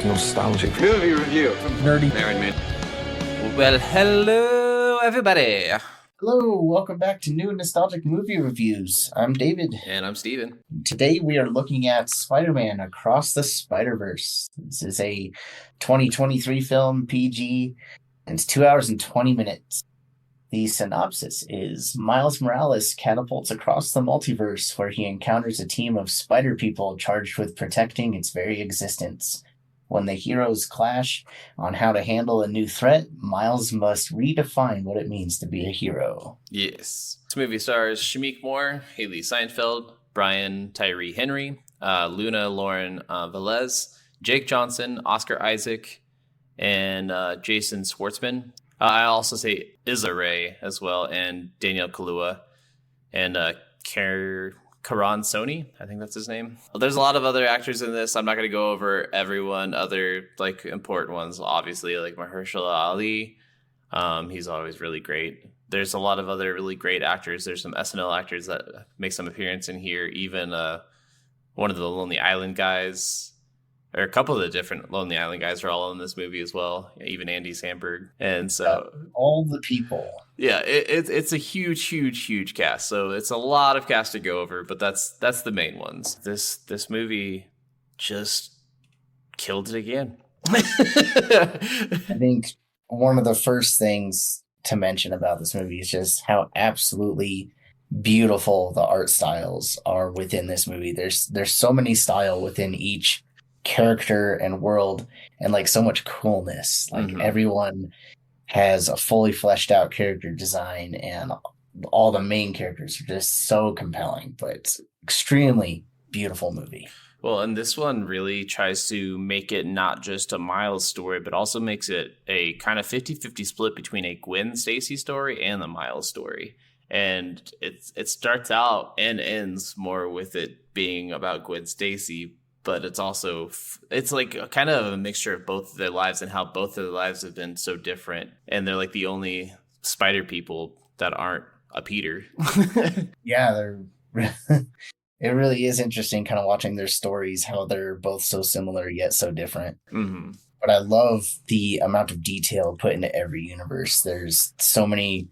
Nostalgic. Movie review. Nerdy. Married man. Well, hello, everybody. Hello, welcome back to new nostalgic movie reviews. I'm David. And I'm Steven. Today we are looking at Spider-Man Across the Spiderverse. This is a 2023 film, PG, and it's 2 hours and 20 minutes. The synopsis is Miles Morales catapults across the multiverse where he encounters a team of spider people charged with protecting its very existence. When the heroes clash on how to handle a new threat, Miles must redefine what it means to be a hero. Yes. This movie stars Shameik Moore, Haley Seinfeld, Brian Tyree Henry, Luna Lauren Velez, Jake Johnson, Oscar Isaac, and Jason Schwartzman. I also say Issa Rae as well, and Danielle Kaluuya, and Karan Soni, I think that's his name. There's a lot of other actors in this. I'm not going to go over everyone. Other like important ones, obviously, like Mahershala Ali. He's always really great. There's a lot of other really great actors. There's some SNL actors that make some appearance in here. Even one of the Lonely Island guys, or a couple of the different Lonely Island guys are all in this movie as well. Even Andy Samberg. And so all the people. Yeah, it's a huge cast. So it's a lot of cast to go over, but that's the main ones. This movie just killed it again. I think one of the first things to mention about this movie is just how absolutely beautiful the art styles are within this movie. There's so many style within each character and world, and like so much coolness. Like everyone has a fully fleshed out character design, and all the main characters are just so compelling. But it's extremely beautiful movie. Well, and this one really tries to make it not just a Miles story, but also makes it a kind of 50-50 split between a Gwen Stacy story and the Miles story. And it starts out and ends more with it being about Gwen Stacy, but it's like a kind of a mixture of both of their lives and how both of their lives have been so different. And they're like the only spider people that aren't a Peter. Yeah, it really is interesting kind of watching their stories, how they're both so similar yet so different. Mm-hmm. But I love the amount of detail put into every universe. There's so many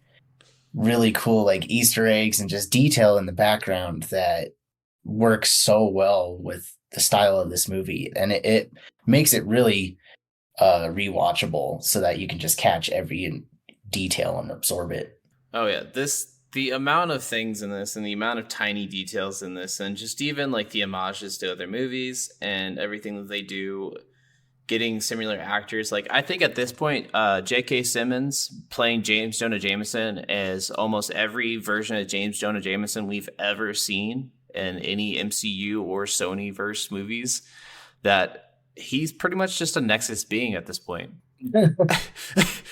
really cool like Easter eggs and just detail in the background that works so well with the style of this movie, and it makes it really rewatchable so that you can just catch every detail and absorb it. Oh yeah, the amount of things in this and the amount of tiny details in this, and just even like the homages to other movies and everything that they do, getting similar actors. Like I think at this point, J.K. Simmons playing James Jonah Jameson as almost every version of James Jonah Jameson we've ever seen in any MCU or Sony-verse movies, that he's pretty much just a Nexus being at this point.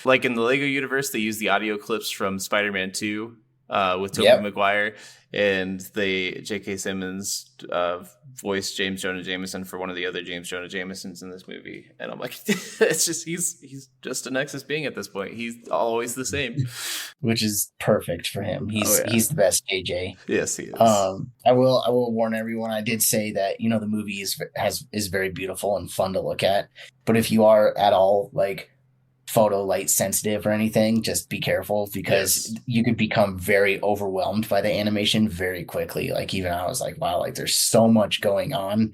Like in the Lego universe, they use the audio clips from Spider-Man 2 with Tobey Maguire, and J.K. Simmons voiced James Jonah Jameson for one of the other James Jonah Jamesons in this movie. And I'm like, it's just, he's just a Nexus being at this point. He's always the same. Which is perfect for him. He's the best JJ. Yes, he is. I will warn everyone. I did say that, the movie is very beautiful and fun to look at. But if you are at all like photo light sensitive or anything, just be careful, because you could become very overwhelmed by the animation very quickly. Like even I was like, wow, like there's so much going on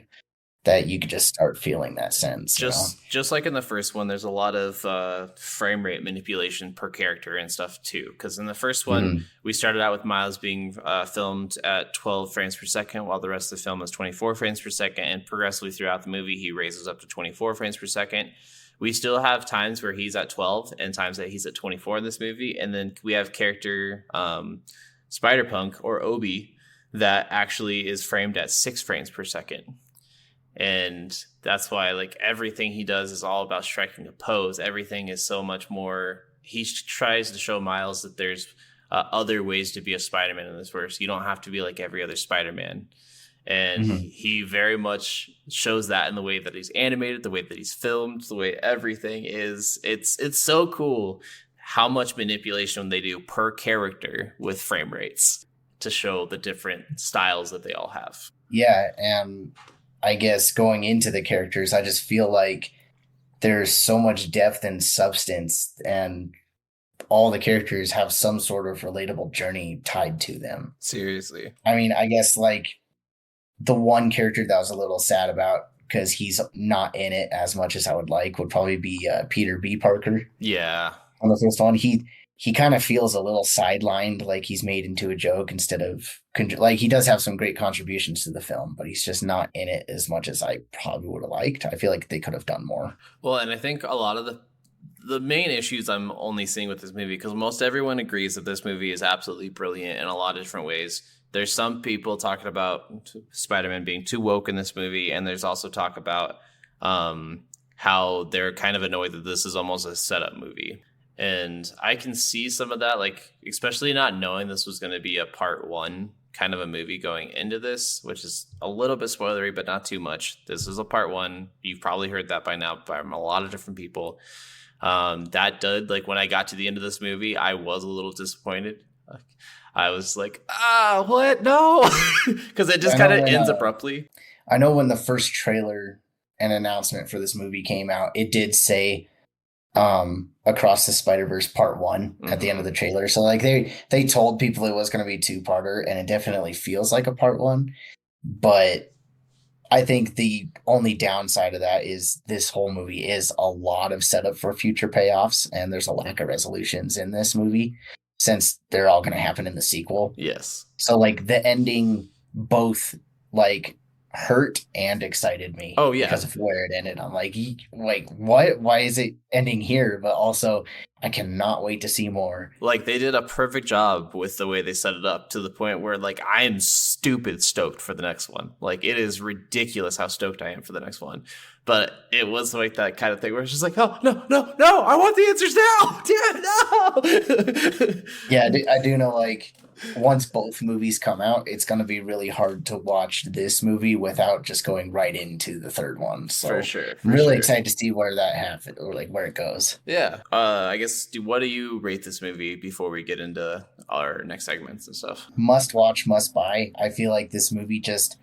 that you could just start feeling that sense. Just like in the first one, there's a lot of frame rate manipulation per character and stuff too. Because in the first one, we started out with Miles being filmed at 12 frames per second, while the rest of the film is 24 frames per second. And progressively throughout the movie, he raises up to 24 frames per second. We still have times where he's at 12 and times that he's at 24 in this movie. And then we have character Spider-Punk or Obi that actually is framed at 6 frames per second. And that's why like everything he does is all about striking a pose. Everything is so much more. He tries to show Miles that there's other ways to be a Spider-Man in this verse. You don't have to be like every other Spider-Man. And he very much shows that in the way that he's animated, the way that he's filmed, the way everything is. It's so cool how much manipulation they do per character with frame rates to show the different styles that they all have. Yeah, and I guess going into the characters, I just feel like there's so much depth and substance, and all the characters have some sort of relatable journey tied to them. Seriously. I mean, I guess like the one character that I was a little sad about because he's not in it as much as I would like would probably be Peter B. Parker. Yeah. On the first one, he kind of feels a little sidelined, like he's made into a joke instead of like he does have some great contributions to the film, but he's just not in it as much as I probably would have liked. I feel like they could have done more. Well, and I think a lot of the main issues I'm only seeing with this movie, because most everyone agrees that this movie is absolutely brilliant in a lot of different ways. There's some people talking about Spider-Man being too woke in this movie, and there's also talk about how they're kind of annoyed that this is almost a setup movie. And I can see some of that, like especially not knowing this was going to be a part one kind of a movie going into this, which is a little bit spoilery, but not too much. This is a part one. You've probably heard that by now from a lot of different people. That did, like when I got to the end of this movie, I was a little disappointed. I was like, what? No, because it just kind of ends abruptly. I know when the first trailer and announcement for this movie came out, it did say Across the Spiderverse Part 1 at the end of the trailer. So like they told people it was going to be two-parter, and it definitely feels like a part 1. But I think the only downside of that is this whole movie is a lot of setup for future payoffs, and there's a lack of resolutions in this movie since they're all going to happen in the sequel. Yes. So like the ending both like hurt and excited me. Oh yeah, because of where it ended. I'm like what? Why is it ending here? But also, I cannot wait to see more. Like they did a perfect job with the way they set it up, to the point where like I am stupid stoked for the next one. Like it is ridiculous how stoked I am for the next one. But it was like that kind of thing where it's just like, oh no, I want the answers now. Damn it, no. Yeah, I do know, like, once both movies come out, it's going to be really hard to watch this movie without just going right into the third one. So for sure. I'm really excited to see where that happens, or like where it goes. Yeah. I guess, what do you rate this movie before we get into our next segments and stuff? Must watch, must buy. I feel like this movie just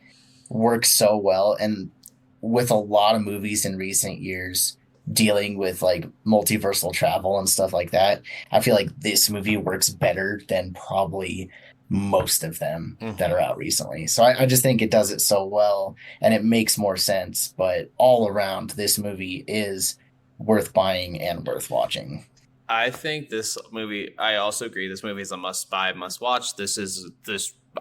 works so well. And with a lot of movies in recent years dealing with like multiversal travel and stuff like that, I feel like this movie works better than probably most of them that are out recently. So I just think it does it so well, and it makes more sense. But all around, this movie is worth buying and worth watching. I think this movie, I also agree, this movie is a must buy, must watch.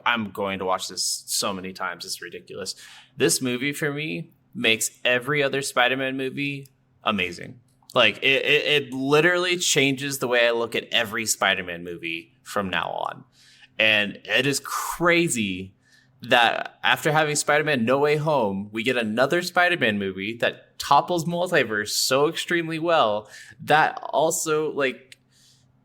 I'm going to watch this so many times. It's ridiculous. This movie for me makes every other Spider-Man movie amazing. Like it literally changes the way I look at every Spider-Man movie from now on. And it is crazy that after having Spider-Man No Way Home, we get another Spider-Man movie that topples multiverse so extremely well that also, like,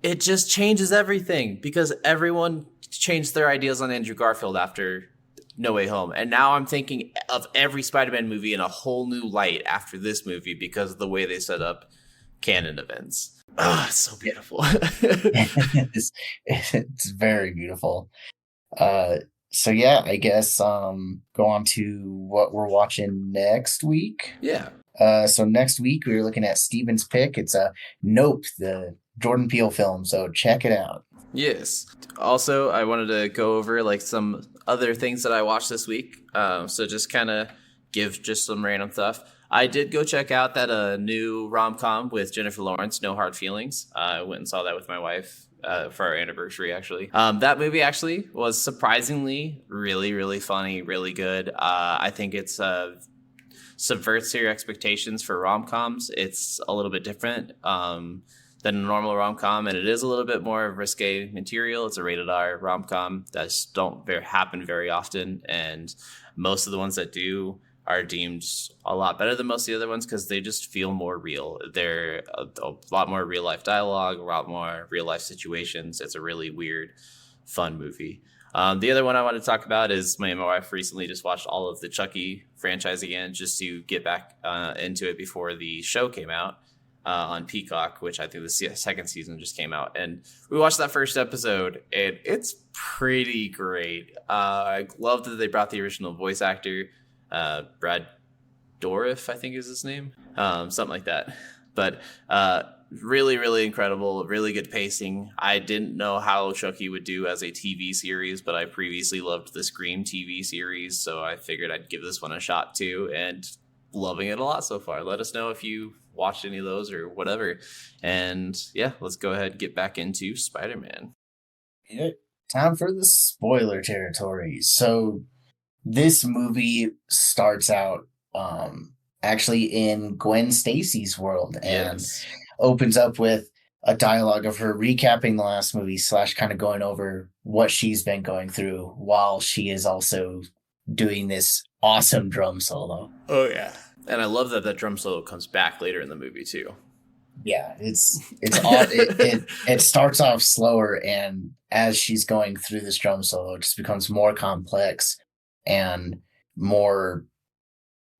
it just changes everything, because everyone changed their ideas on Andrew Garfield after No Way Home. And now I'm thinking of every Spider-Man movie in a whole new light after this movie because of the way they set up canon events. It's so beautiful. It's very beautiful. So yeah, I guess go on to what we're watching next week. Yeah. So next week we're looking at Steven's pick. It's Nope, the Jordan Peele film. So check it out. Yes. Also, I wanted to go over like some other things that I watched this week. So just kind of give just some random stuff. I did go check out that new rom-com with Jennifer Lawrence, No Hard Feelings. I went and saw that with my wife for our anniversary, actually. That movie actually was surprisingly really, really funny, really good. I think it's subverts your expectations for rom-coms. It's a little bit different than a normal rom-com, and it is a little bit more risque material. It's a rated R rom-com that just don't happen very often, and most of the ones that do are deemed a lot better than most of the other ones because they just feel more real. They're a lot more real life dialogue, a lot more real life situations. It's a really weird, fun movie. The other one I want to talk about is my wife recently just watched all of the Chucky franchise again, just to get back into it before the show came out on Peacock, which I think the second season just came out. And we watched that first episode, and it's pretty great. I love that they brought the original voice actor, Brad Dorif, I think is his name, something like that. But really, really incredible, really good pacing. I didn't know how Chucky would do as a TV series, but I previously loved the Scream TV series, so I figured I'd give this one a shot too, and loving it a lot so far. Let us know if you watched any of those or whatever. And yeah, let's go ahead and get back into Spider-Man. Yeah, time for the spoiler territory. So this movie starts out actually in Gwen Stacy's world and opens up with a dialogue of her recapping the last movie / kind of going over what she's been going through while she is also doing this awesome drum solo. Oh yeah. And I love that that drum solo comes back later in the movie too. Yeah, it's odd. It starts off slower, and as she's going through this drum solo, it just becomes more complex and more,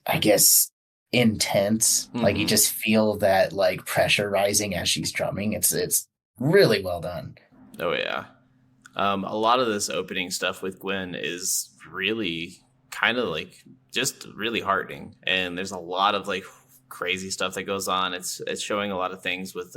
I guess, intense. Mm-hmm. Like you just feel that like pressure rising as she's drumming. It's really well done. Oh yeah. A lot of this opening stuff with Gwen is really kind of like just really heartening, and there's a lot of like crazy stuff that goes on. It's showing a lot of things with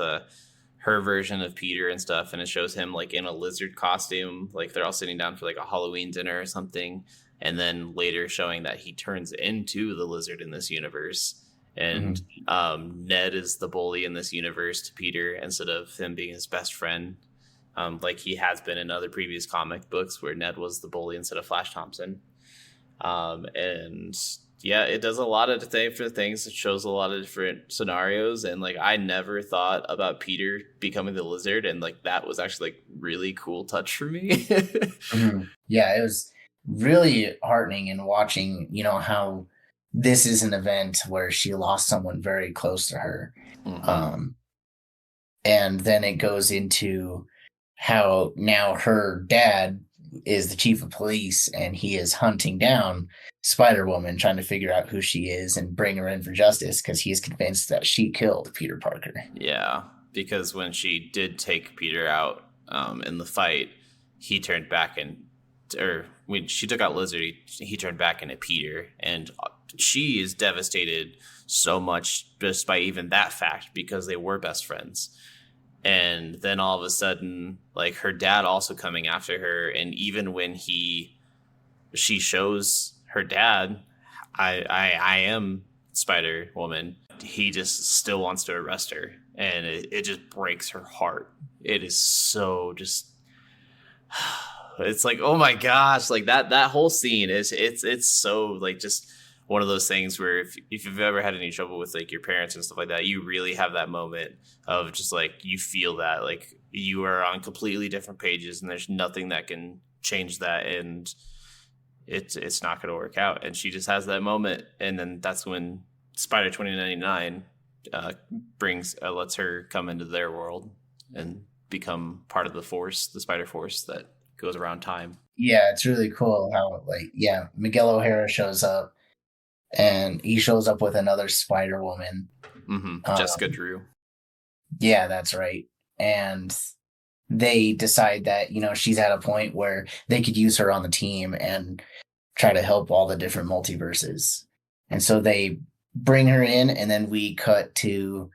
her version of Peter and stuff, and it shows him like in a lizard costume, like they're all sitting down for like a Halloween dinner or something, and then later showing that he turns into the lizard in this universe, and Ned is the bully in this universe to Peter instead of him being his best friend, like he has been in other previous comic books where Ned was the bully instead of Flash Thompson. And yeah, it does a lot of different things. It shows a lot of different scenarios, and like I never thought about Peter becoming the lizard, and like that was actually like really cool touch for me. Yeah, it was really heartening in watching, you know, how this is an event where she lost someone very close to her. And then it goes into how now her dad is the chief of police, and he is hunting down Spider-Woman, trying to figure out who she is and bring her in for justice because he's convinced that she killed Peter Parker. Yeah, because when she did take Peter out in the fight, he turned back or when she took out Lizard, he turned back into Peter, and she is devastated so much just by even that fact because they were best friends. And then all of a sudden, like her dad also coming after her, and even when she shows her dad, I am Spider-Woman, he just still wants to arrest her, and it just breaks her heart. It is so just, it's like, oh my gosh, like that whole scene it's so like just one of those things where if you've ever had any trouble with like your parents and stuff like that, you really have that moment of just like you feel that like you are on completely different pages and there's nothing that can change that, and it's not going to work out. And she just has that moment, and then that's when Spider 2099 lets her come into their world and become part of the Force, the Spider Force that goes around time. Yeah, it's really cool how like Miguel O'Hara shows up. And he shows up with another Spider-Woman. Jessica Drew. Yeah, that's right. And they decide that, you know, she's at a point where they could use her on the team and try to help all the different multiverses. And so they bring her in, and then we cut to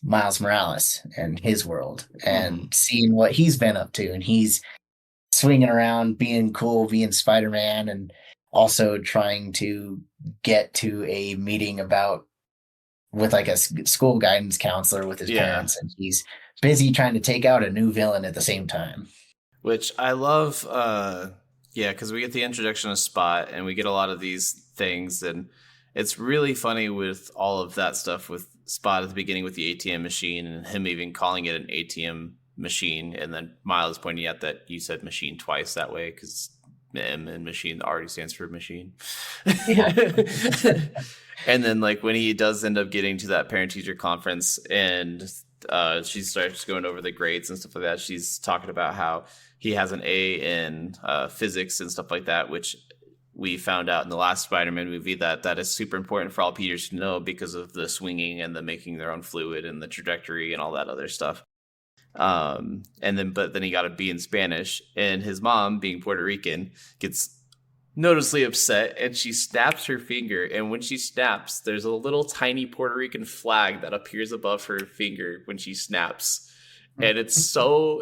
Miles Morales and his world and seeing what he's been up to. And he's swinging around, being cool, being Spider-Man, and also trying to get to a meeting with like a school guidance counselor with his parents, and he's busy trying to take out a new villain at the same time. Which I love, because we get the introduction of Spot, and we get a lot of these things, and it's really funny with all of that stuff with Spot at the beginning with the ATM machine, and him even calling it an ATM machine, and then Miles pointing out that you said machine twice that way because M and machine already stands for machine. And then like when he does end up getting to that parent teacher conference, and she starts going over the grades and stuff like that, she's talking about how he has an A in physics and stuff like that, which we found out in the last Spider-Man movie that is super important for all Peters to know because of the swinging and the making their own fluid and the trajectory and all that other stuff. But then he got a B in Spanish, and his mom, being Puerto Rican, gets noticeably upset, and she snaps her finger. And when she snaps, there's a little tiny Puerto Rican flag that appears above her finger when she snaps. And it's so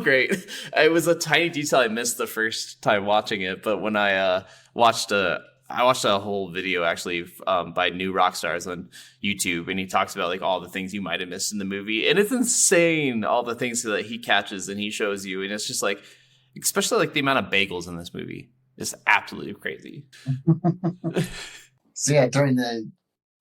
great. It was a tiny detail I missed the first time watching it, but when I watched a whole video actually by New Rockstars on YouTube, and he talks about like all the things you might have missed in the movie, and it's insane all the things that he catches and he shows you, and it's just like, especially like the amount of bagels in this movie is absolutely crazy. So yeah,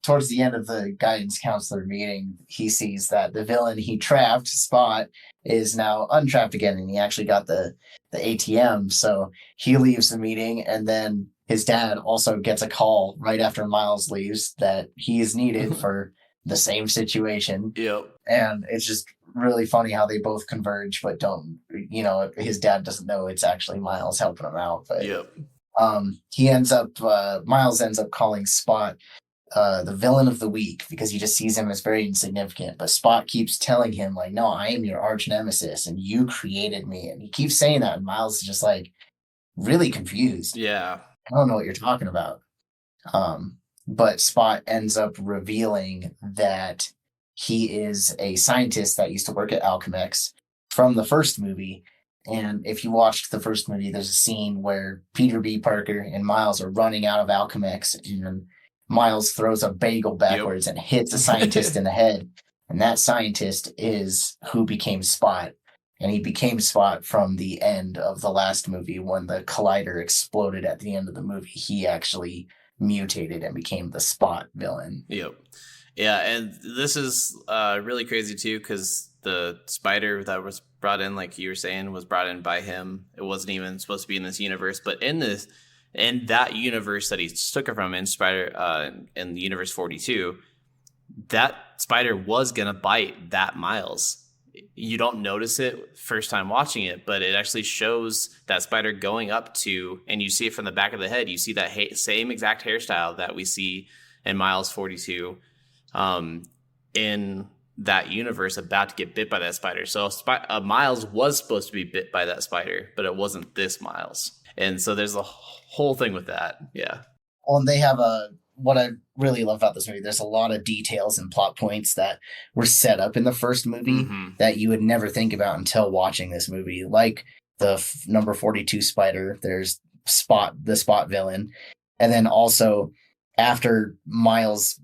towards the end of the guidance counselor meeting, he sees that the villain he trapped, Spot, is now untrapped again, and he actually got the ATM. So he leaves the meeting, and then his dad also gets a call right after Miles leaves that he is needed for the same situation. Yep. And it's just really funny how they both converge, but don't, his dad doesn't know it's actually Miles helping him out. But yep. Miles ends up calling Spot the villain of the week because he just sees him as very insignificant. But Spot keeps telling him, like, no, I am your arch nemesis and you created me. And he keeps saying that. And Miles is just like really confused. Yeah. I don't know what you're talking about. But Spot ends up revealing that he is a scientist that used to work at Alchemex from the first movie. And if you watched the first movie, there's a scene where Peter B. Parker and Miles are running out of Alchemex, and Miles throws a bagel backwards and hits a scientist in the head. And that scientist is who became Spot. And he became Spot from the end of the last movie when the collider exploded at the end of the movie. He actually mutated and became the Spot villain. Yep. Yeah, and this is really crazy too, because the spider that was brought in, like you were saying, was brought in by him. It wasn't even supposed to be in this universe, but in that universe that he took it from, in in the universe 42, that spider was gonna bite that Miles. You don't notice it first time watching it, but it actually shows that spider going up to, and you see it from the back of the head. You see that same exact hairstyle that we see in Miles 42 in that universe, about to get bit by that spider. So Miles was supposed to be bit by that spider, but it wasn't this Miles. And so there's a whole thing with that. Yeah. Well, and they have what I really love about this movie, there's a lot of details and plot points that were set up in the first movie that you would never think about until watching this movie. Like the number 42 spider, there's the Spot villain. And then also after Miles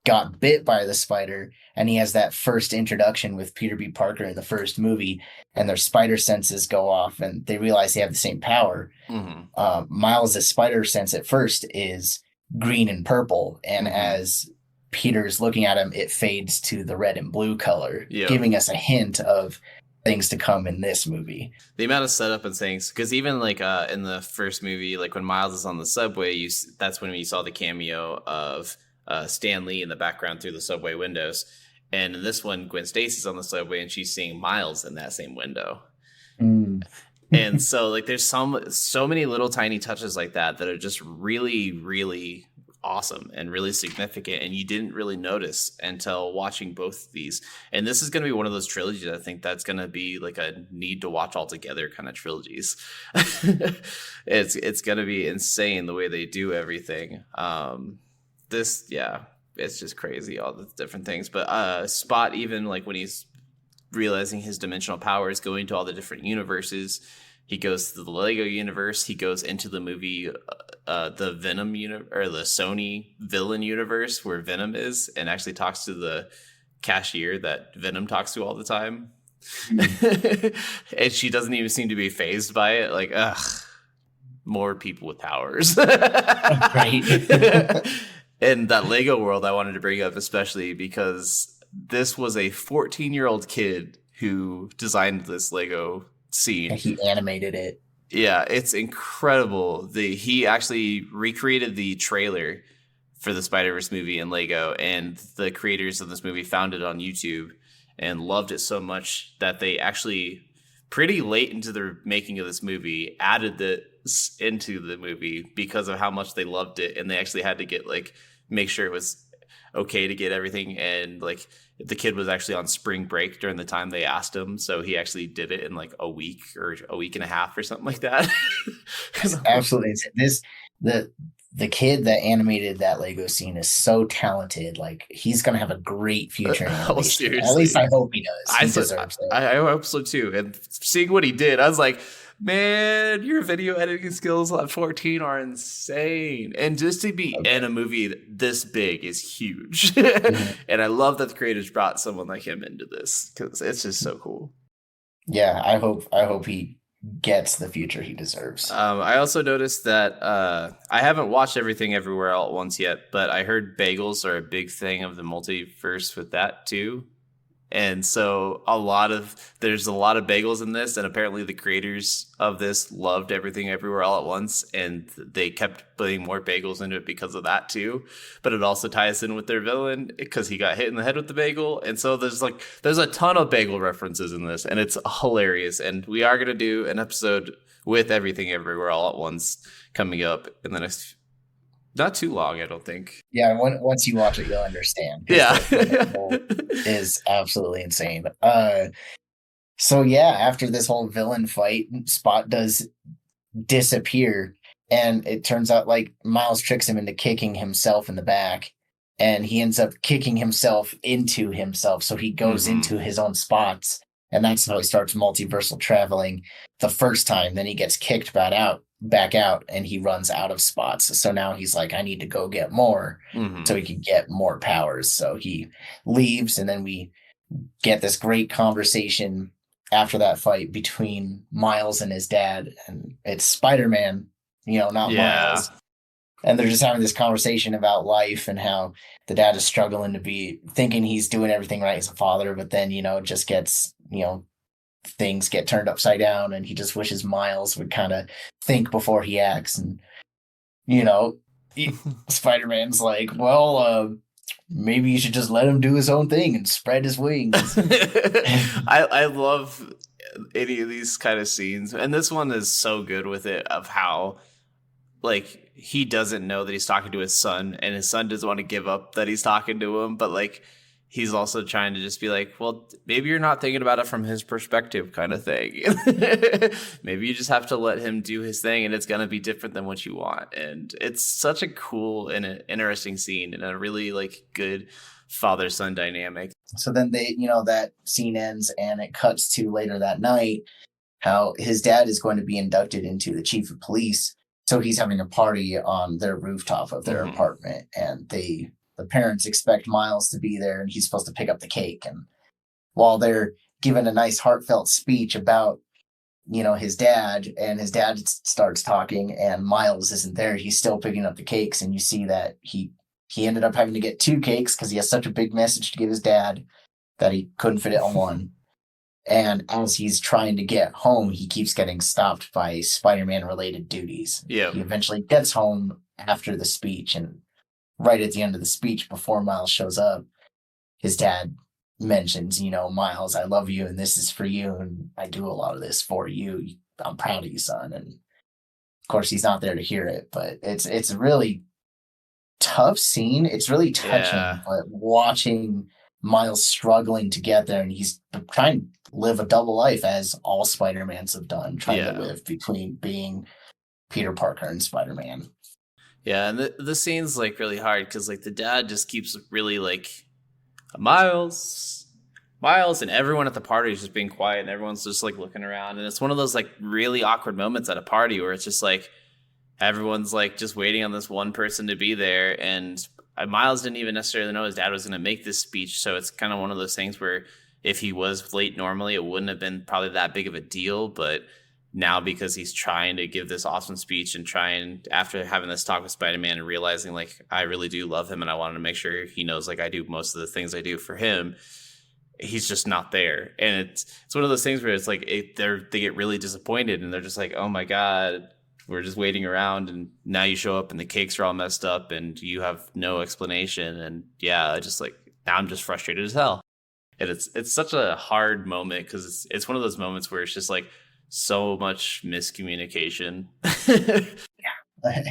got bit by the spider, and he has that first introduction with Peter B. Parker in the first movie, and their spider senses go off and they realize they have the same power. Miles' spider sense at first is green and purple, and as Peter's looking at him, it fades to the red and blue color, giving us a hint of things to come in this movie. The amount of setup and things, because even like in the first movie, like when Miles is on the subway, that's when you saw the cameo of Stan Lee in the background through the subway windows. And in this one, Gwen Stacy's on the subway and she's seeing Miles in that same window. And so like there's so many little tiny touches like that are just really, really awesome and really significant, and you didn't really notice until watching both of these. And this is going to be one of those trilogies, I think, that's going to be like a need to watch all together kind of trilogies. It's going to be insane the way they do everything. It's just crazy, all the different things. But Spot, even like when he's realizing his dimensional powers, going to all the different universes, he goes to the Lego universe, he goes into the movie the Venom or the Sony villain universe where Venom is, and actually talks to the cashier that Venom talks to all the time. And she doesn't even seem to be fazed by it. Like, more people with powers. Right. And that Lego world I wanted to bring up especially because this was a 14-year-old kid who designed this Lego scene. And he animated it. Yeah, it's incredible. He actually recreated the trailer for the Spiderverse movie in Lego, and the creators of this movie found it on YouTube and loved it so much that they actually, pretty late into the making of this movie, added this into the movie because of how much they loved it, and they actually had to make sure it was okay to get everything, and like the kid was actually on spring break during the time they asked him, so he actually did it in like a week or a week and a half or something like that. It's absolutely insane. The kid that animated that Lego scene is so talented. Like he's gonna have a great future in Oh, animation. At least seriously. I hope he does. He deserves it. I hope so too. And seeing what he did, I was like, man, your video editing skills at 14 are insane. And just to be in a movie this big is huge. Mhm. And I love that the creators brought someone like him into this because it's just so cool. Yeah, I hope he gets the future he deserves. I also noticed that I haven't watched Everything Everywhere All at Once yet, but I heard bagels are a big thing of the multiverse with that too. And so there's a lot of bagels in this, and apparently the creators of this loved Everything Everywhere All at Once, and they kept putting more bagels into it because of that too. But it also ties in with their villain because he got hit in the head with the bagel, and so there's a ton of bagel references in this, and it's hilarious. And we are gonna do an episode with Everything Everywhere All at Once coming up in the next, not too long, I don't think. Yeah, once you watch it, you'll understand. Yeah. Is absolutely insane. So yeah, after this whole villain fight, Spot does disappear, and it turns out like Miles tricks him into kicking himself in the back, and he ends up kicking himself into himself, so he goes into his own spots, and that's how he starts multiversal traveling the first time. Then he gets kicked back out, and he runs out of spots. So now he's like, I need to go get more so he can get more powers. So he leaves, and then we get this great conversation after that fight between Miles and his dad, and it's Spider-Man, not Miles. And they're just having this conversation about life and how the dad is struggling to be thinking he's doing everything right as a father, but then, just gets, things get turned upside down, and he just wishes Miles would kind of think before he acts. And, Spider-Man's like, well, maybe you should just let him do his own thing and spread his wings. I love any of these kind of scenes, and this one is so good with it, of how like he doesn't know that he's talking to his son, and his son doesn't want to give up that he's talking to him, but like he's also trying to just be like, well, maybe you're not thinking about it from his perspective, kind of thing. Maybe you just have to let him do his thing, and it's going to be different than what you want. And it's such a cool and an interesting scene, and a really like good father-son dynamic. So then that scene ends, and it cuts to later that night how his dad is going to be inducted into the chief of police. So he's having a party on their rooftop of their apartment, and the parents expect Miles to be there, and he's supposed to pick up the cake. And while they're giving a nice heartfelt speech about, his dad, and his dad starts talking and Miles isn't there, he's still picking up the cakes. And you see that he ended up having to get 2 cakes because he has such a big message to give his dad that he couldn't fit it on one. And as he's trying to get home, he keeps getting stopped by Spider-Man related duties. Yeah. He eventually gets home after the speech, and right at the end of the speech, before Miles shows up, his dad mentions, Miles, I love you, and this is for you, and I do a lot of this for you. I'm proud of you, son. And of course, he's not there to hear it, but it's a really tough scene. It's really touching, but watching Miles struggling to get there, and he's trying to live a double life, as all Spider-Mans have done, trying to live between being Peter Parker and Spider-Man. Yeah, and the scene's like really hard because like the dad just keeps really like, Miles, and everyone at the party is just being quiet, and everyone's just like looking around, and it's one of those like really awkward moments at a party where it's just like everyone's like just waiting on this one person to be there, and Miles didn't even necessarily know his dad was going to make this speech, so it's kind of one of those things where if he was late normally, it wouldn't have been probably that big of a deal, but now because he's trying to give this awesome speech and after having this talk with Spider-Man and realizing like I really do love him and I wanted to make sure he knows like I do most of the things I do for him, he's just not there. And it's one of those things where it's like they get really disappointed, and they're just like, oh my God, we're just waiting around, and now you show up and the cakes are all messed up and you have no explanation. And yeah, just like now I'm just frustrated as hell. And it's such a hard moment because it's one of those moments where it's just like so much miscommunication.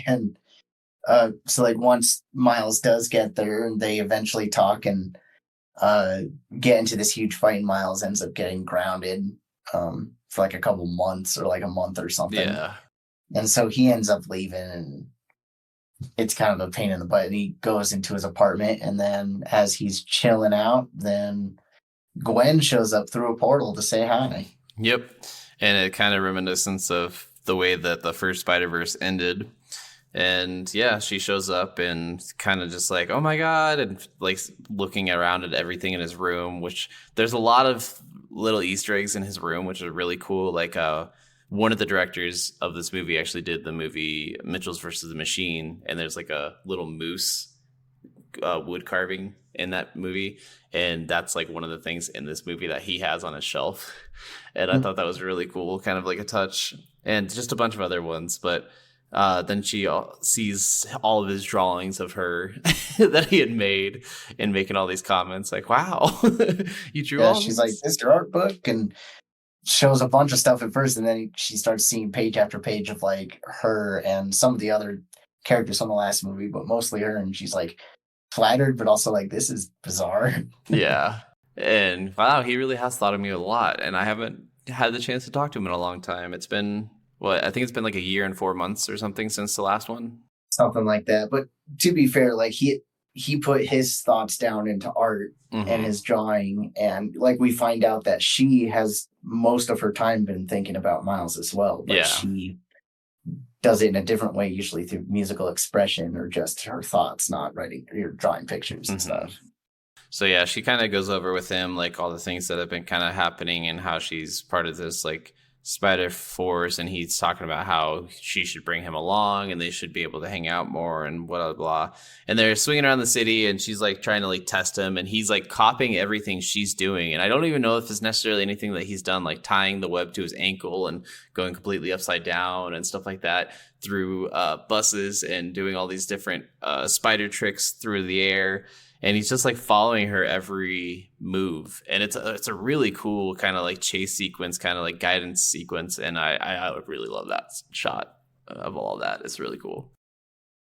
And So like once Miles does get there, and they eventually talk and get into this huge fight, and Miles ends up getting grounded for like a couple months or like a month or something. Yeah. And so he ends up leaving, and it's kind of a pain in the butt. And he goes into his apartment, and then as he's chilling out, then Gwen shows up through a portal to say hi. Yep. And it kind of reminiscence of the way that the first Spider-Verse ended. And yeah, she shows up and kind of just like, oh my God, and like looking around at everything in his room, which there's a lot of little Easter eggs in his room, which are really cool. Like one of the directors of this movie actually did the movie Mitchell's versus the Machine, and there's like a little moose wood carving in that movie, and that's like one of the things in this movie that he has on his shelf. And I thought that was really cool, kind of like a touch, and just a bunch of other ones. But then she sees all of his drawings of her that he had made and making all these comments like, wow, you drew all she's this? like, this your art book? And shows a bunch of stuff at first, and then she starts seeing page after page of like her and some of the other characters from the last movie, but mostly her, and she's like flattered, but also like, this is bizarre. Yeah. And wow, he really has thought of me a lot, and I haven't had the chance to talk to him in a long time. It's been I think it's been like a year and 4 months or something since the last one. Something like that. But to be fair, like he put his thoughts down into art and his drawing, and like we find out that she has most of her time been thinking about Miles as well, but she does it in a different way, usually through musical expression or just her thoughts, not writing or drawing pictures and stuff. So yeah, she kind of goes over with him like all the things that have been kind of happening and how she's part of this like Spider Force, and he's talking about how she should bring him along and they should be able to hang out more and blah blah. And they're swinging around the city, and she's like trying to like test him, and he's like copying everything she's doing. And I don't even know if it's necessarily anything that he's done, like tying the web to his ankle and going completely upside down and stuff like that through buses and doing all these different spider tricks through the air. And he's just like following her every move, and it's a really cool kind of like chase sequence, kind of like guidance sequence, and I really love that shot of all that. It's really cool.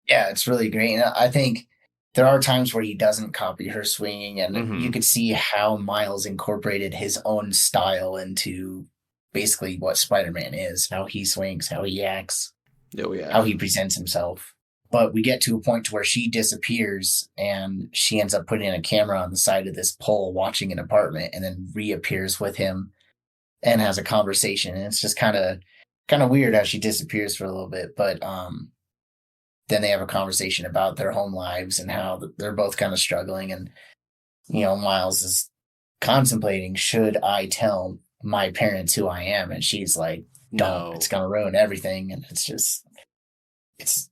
Yeah, it's really great. And I think there are times where he doesn't copy her swinging, and you could see how Miles incorporated his own style into basically what Spider-Man is, how he swings, how he acts, how he presents himself. But we get to a point where she disappears, and she ends up putting a camera on the side of this pole watching an apartment, and then reappears with him and has a conversation. And it's just kind of weird how she disappears for a little bit. But then they have a conversation about their home lives and how they're both kind of struggling. And, Miles is contemplating, should I tell my parents who I am? And she's like, don't, it's going to ruin everything. And it's just... It's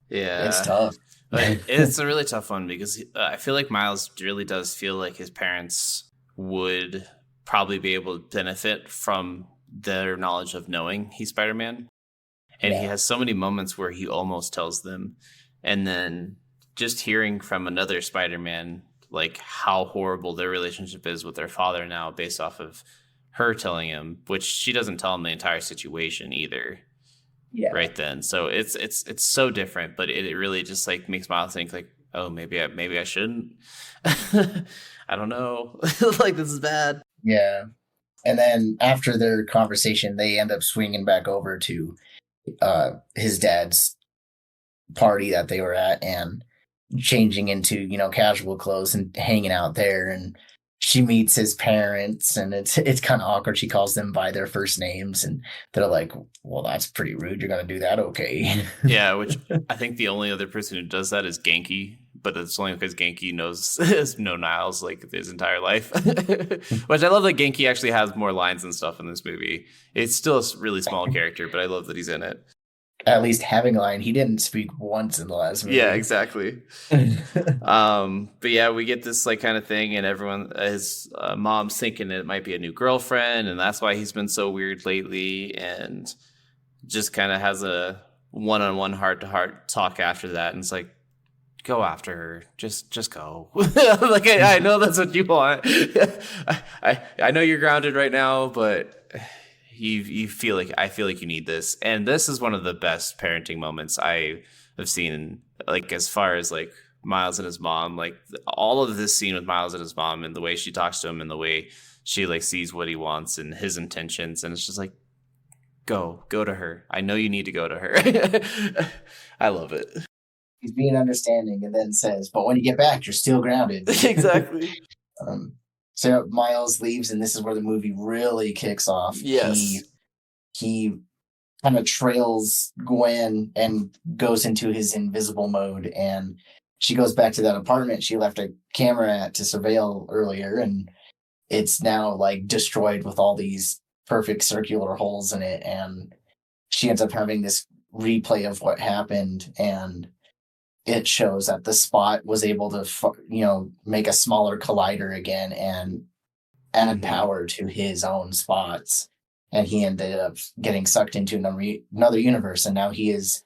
tough. It's a really tough one because I feel like Miles really does feel like his parents would probably be able to benefit from their knowledge of knowing he's Spider-Man. And he has so many moments where he almost tells them. And then just hearing from another Spider-Man, like how horrible their relationship is with their father now based off of her telling him, which she doesn't tell him the entire situation either. Yeah. Right then. So it's so different, but it really just like makes Miles think like, oh, maybe I shouldn't. I don't know. Like, this is bad. Yeah. And then after their conversation, they end up swinging back over to his dad's party that they were at and changing into, casual clothes and hanging out there. And she meets his parents, and it's kind of awkward. She calls them by their first names, and they're like, well, that's pretty rude. You're going to do that? Okay. Yeah, which I think the only other person who does that is Genki, but it's only because Genki has known Niles like his entire life. Which I love that Genki actually has more lines and stuff in this movie. It's still a really small character, but I love that he's in it. At least having a line. He didn't speak once in the last movie. Yeah, exactly. But yeah, we get this like kind of thing, and everyone, his mom's thinking it might be a new girlfriend, and that's why he's been so weird lately, and just kind of has a one-on-one heart-to-heart talk after that, and it's like, go after her, just go. Like I know that's what you want. I know you're grounded right now, but I feel like you need this. And this is one of the best parenting moments I have seen, like as far as like Miles and his mom, like all of this scene with Miles and his mom and the way she talks to him and the way she like sees what he wants and his intentions, and it's just like, go to her. I know you need to go to her. I love it. He's being understanding and then says, but when you get back, you're still grounded. Exactly. So Miles leaves, and this is where the movie really kicks off. Yes. He kind of trails Gwen and goes into his invisible mode, and she goes back to that apartment she left a camera at to surveil earlier, and it's now like destroyed with all these perfect circular holes in it, and she ends up having this replay of what happened, and it shows that the Spot was able to make a smaller collider again and add power to his own spots, and he ended up getting sucked into another universe, and now he is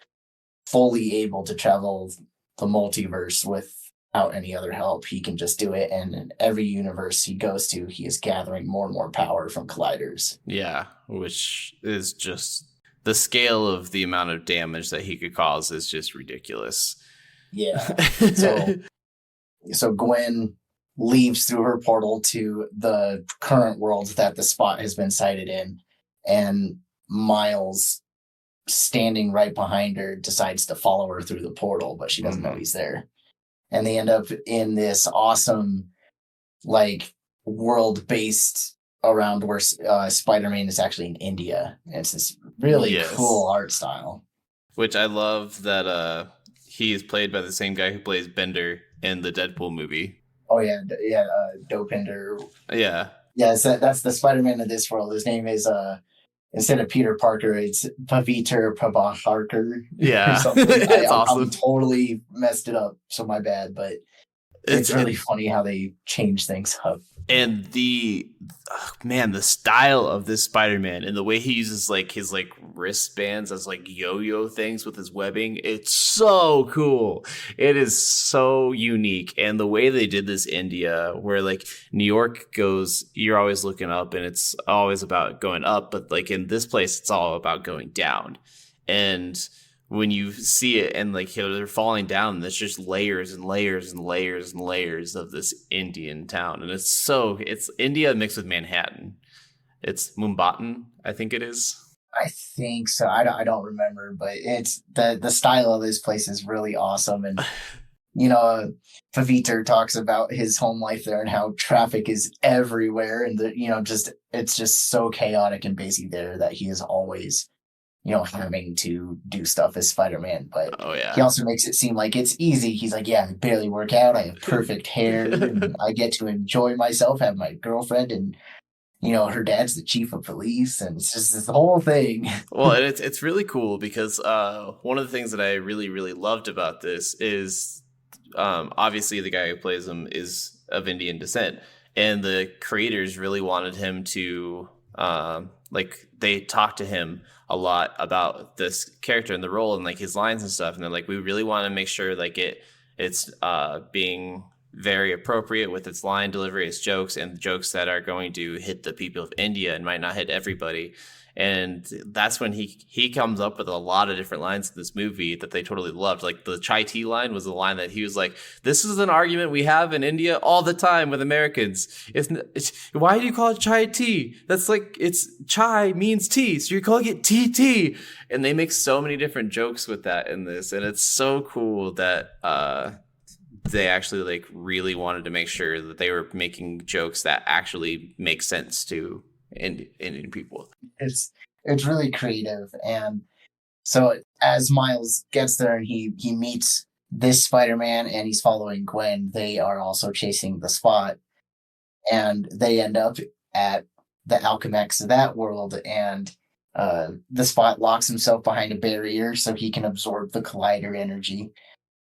fully able to travel the multiverse without any other help. He can just do it, and in every universe he goes to, he is gathering more and more power from colliders. Yeah, which is just the scale of the amount of damage that he could cause is just ridiculous. Yeah. So Gwen leaves through her portal to the current world that the Spot has been sighted in, and Miles, standing right behind her, decides to follow her through the portal, but she doesn't know he's there. And they end up in this awesome, like, world based around where Spider-Man is actually in India. And it's this really cool art style. Which I love that he is played by the same guy who plays Bender in the Deadpool movie. Oh, yeah. Dopinder. Yeah. Yeah, so that's the Spider-Man of this world. His name is, instead of Peter Parker, it's Paviter Prabhakar. Yeah, it's awesome. I'm totally messed it up, so my bad, but it's really funny how they change things up. And the style of this Spider-Man and the way he uses like his like wristbands as like yo-yo things with his webbing, it's so cool. It is so unique. And the way they did this India, where like New York goes, you're always looking up and it's always about going up, but like in this place it's all about going down. And when you see it and like they're falling down, there's just layers and layers and layers and layers of this Indian town, and it's India mixed with Manhattan. It's Mumbatan, I think it is. I think so. I don't remember, but it's the style of this place is really awesome. And Paviter talks about his home life there and how traffic is everywhere, and it's just so chaotic and busy there that he is always having to do stuff as Spider-Man, but he also makes it seem like it's easy. He's like, yeah, I barely work out. I have perfect hair. And I get to enjoy myself, have my girlfriend, and, her dad's the chief of police. And it's just this whole thing. Well, and it's really cool because one of the things that I really, really loved about this is obviously the guy who plays him is of Indian descent. And the creators really wanted him to, they talked to him a lot about this character and the role and like his lines and stuff, and they're like, we really want to make sure like it's being very appropriate with its line delivery, its jokes, and jokes that are going to hit the people of India and might not hit everybody. And that's when he comes up with a lot of different lines in this movie that they totally loved. Like the chai tea line was a line that he was like, this is an argument we have in India all the time with Americans. Why do you call it chai tea? That's like, it's chai means tea, so you're calling it tea. And they make so many different jokes with that in this. And it's so cool that they actually like really wanted to make sure that they were making jokes that actually make sense to Indian people. It's really creative. And so as Miles gets there and he meets this Spider-Man and he's following Gwen, they are also chasing the Spot, and they end up at the Alchemex of that world, and the Spot locks himself behind a barrier so he can absorb the collider energy.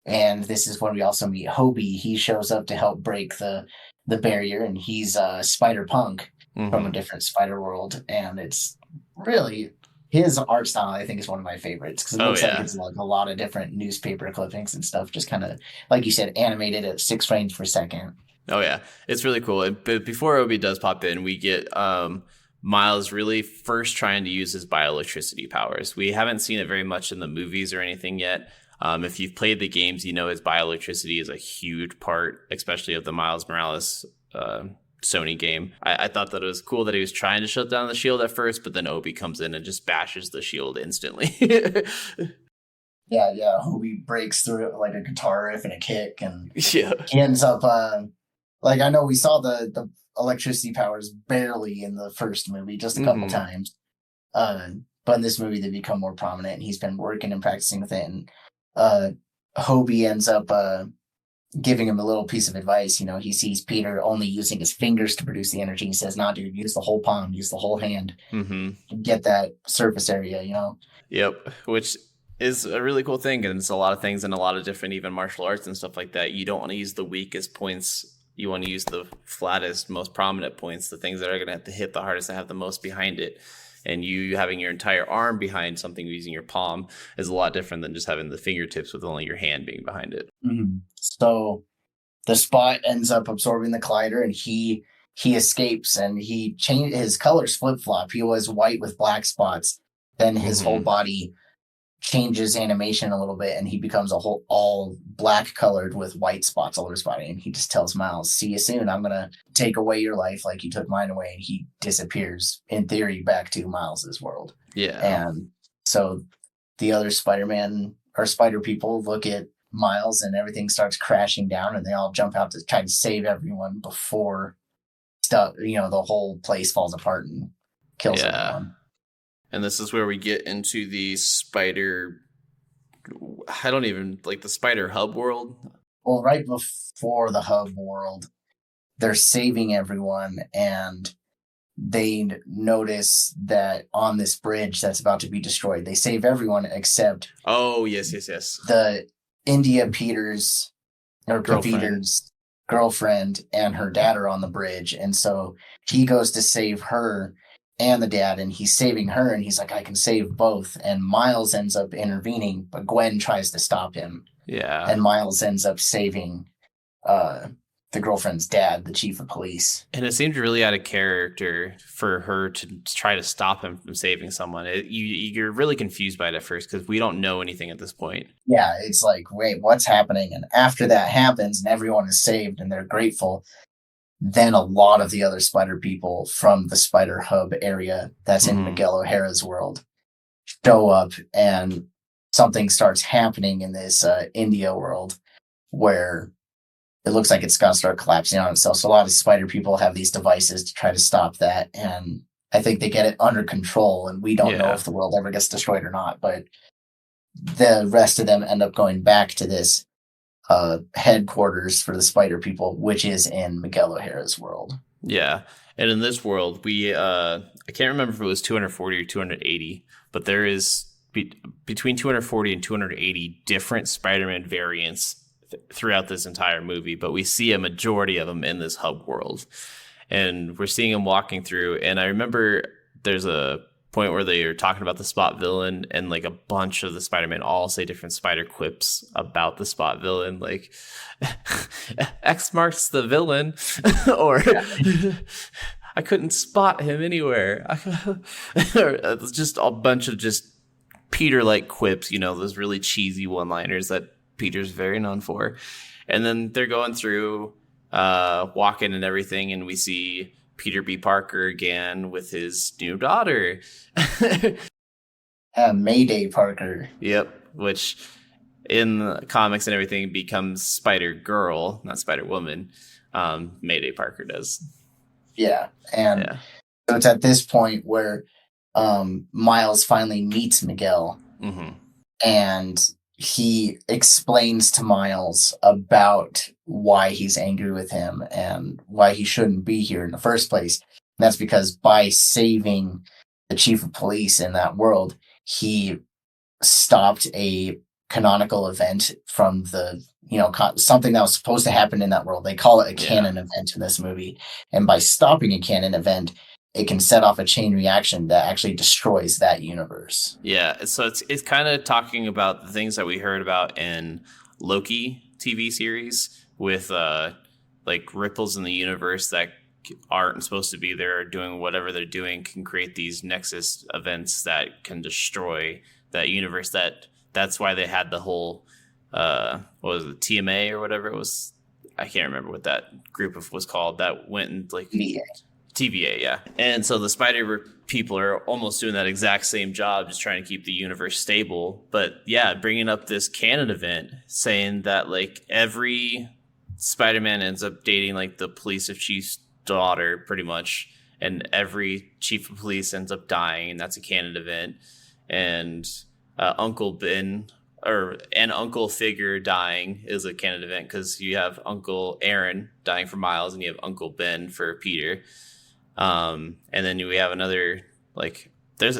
And this is when we also meet Hobie. He shows up to help break the barrier, and he's Spider-Punk from a different Spider world, and it's really his art style. I think is one of my favorites because it looks like it's like a lot of different newspaper clippings and stuff, just kind of like you said, animated at 6 frames per second. Oh yeah, it's really cool. But before Obi does pop in, we get Miles really first trying to use his bioelectricity powers. We haven't seen it very much in the movies or anything yet. If you've played the games, you know his bioelectricity is a huge part, especially of the Miles Morales Sony game. I thought that it was cool that he was trying to shut down the shield at first, but then Obi comes in and just bashes the shield instantly. Yeah. Obi breaks through it with like a guitar riff and a kick, and yeah, he ends up like, I know we saw the electricity powers barely in the first movie, just a couple times. But in this movie, they become more prominent, and he's been working and practicing with it. And Hobie ends up giving him a little piece of advice. You know, he sees Peter only using his fingers to produce the energy. He says, "Nah, dude, use the whole palm, use the whole hand, get that surface area." You know. Yep, which is a really cool thing, and it's a lot of things in a lot of different even martial arts and stuff like that. You don't want to use the weakest points. You want to use the flattest, most prominent points, the things that are going to have to hit the hardest and have the most behind it. And you having your entire arm behind something using your palm is a lot different than just having the fingertips with only your hand being behind it. So the Spot ends up absorbing the collider, and he escapes, and he changed his colors flip-flop. He was white with black spots. Then his whole body changes animation a little bit, and he becomes all black colored with white spots all over his body. And he just tells Miles, "See you soon. I'm gonna take away your life like you took mine away." And he disappears, in theory, back to Miles's world. Yeah. And so the other Spider-Man or Spider people look at Miles, and everything starts crashing down, and they all jump out to try to save everyone before the whole place falls apart and kills everyone. And this is where we get into the spider. I don't even like the spider hub world. Well, right before the hub world, they're saving everyone, and they notice that on this bridge that's about to be destroyed, they save everyone except. Oh, yes. The India Peter's girlfriend and her dad are on the bridge, and so he goes to save her and the dad, and he's saving her, and he's like, "I can save both." And Miles ends up intervening, but Gwen tries to stop him. Yeah. And Miles ends up saving the girlfriend's dad, the chief of police. And it seemed really out of character for her to try to stop him from saving someone. You're really confused by it at first because we don't know anything at this point. Yeah, it's like, wait, what's happening? And after that happens and everyone is saved and they're grateful, then a lot of the other spider people from the Spider Hub area that's in Miguel O'Hara's world show up, and something starts happening in this India world where it looks like it's going to start collapsing on itself. So a lot of spider people have these devices to try to stop that, and I think they get it under control, and we don't know if the world ever gets destroyed or not, but the rest of them end up going back to this headquarters for the spider people, which is in Miguel O'Hara's world. Yeah. And in this world, we I can't remember if it was 240 or 280, but there is between 240 and 280 different Spider-Man variants throughout this entire movie, but we see a majority of them in this hub world, and we're seeing them walking through. And I remember there's a point where they are talking about the Spot villain, and like a bunch of the Spider-Man all say different spider quips about the Spot villain, like X marks the villain, or I couldn't spot him anywhere. It's just a bunch of just Peter-like quips, those really cheesy one-liners that Peter's very known for. And then they're going through walking and everything, and we see Peter B. Parker again with his new daughter. Mayday Parker. Yep, which in the comics and everything becomes Spider-Girl, not Spider-Woman. Mayday Parker does. Yeah, and so it's at this point where Miles finally meets Miguel, and he explains to Miles about why he's angry with him and why he shouldn't be here in the first place. And that's because by saving the chief of police in that world, he stopped a canonical event from the, something that was supposed to happen in that world. They call it a canon event in this movie. And by stopping a canon event, it can set off a chain reaction that actually destroys that universe. Yeah, so it's kind of talking about the things that we heard about in Loki TV series with like ripples in the universe that aren't supposed to be there, or doing whatever they're doing can create these nexus events that can destroy that universe that that's why they had the whole what was it, TMA or whatever it was. I can't remember what that group was called that went and like TVA, yeah. And so the Spider people are almost doing that exact same job, just trying to keep the universe stable. But yeah, bringing up this canon event saying that like every Spider-Man ends up dating like the police chief's daughter pretty much, and every chief of police ends up dying, and that's a canon event. And Uncle Ben or an uncle figure dying is a canon event because you have Uncle Aaron dying for Miles and you have Uncle Ben for Peter. And then we have another, like,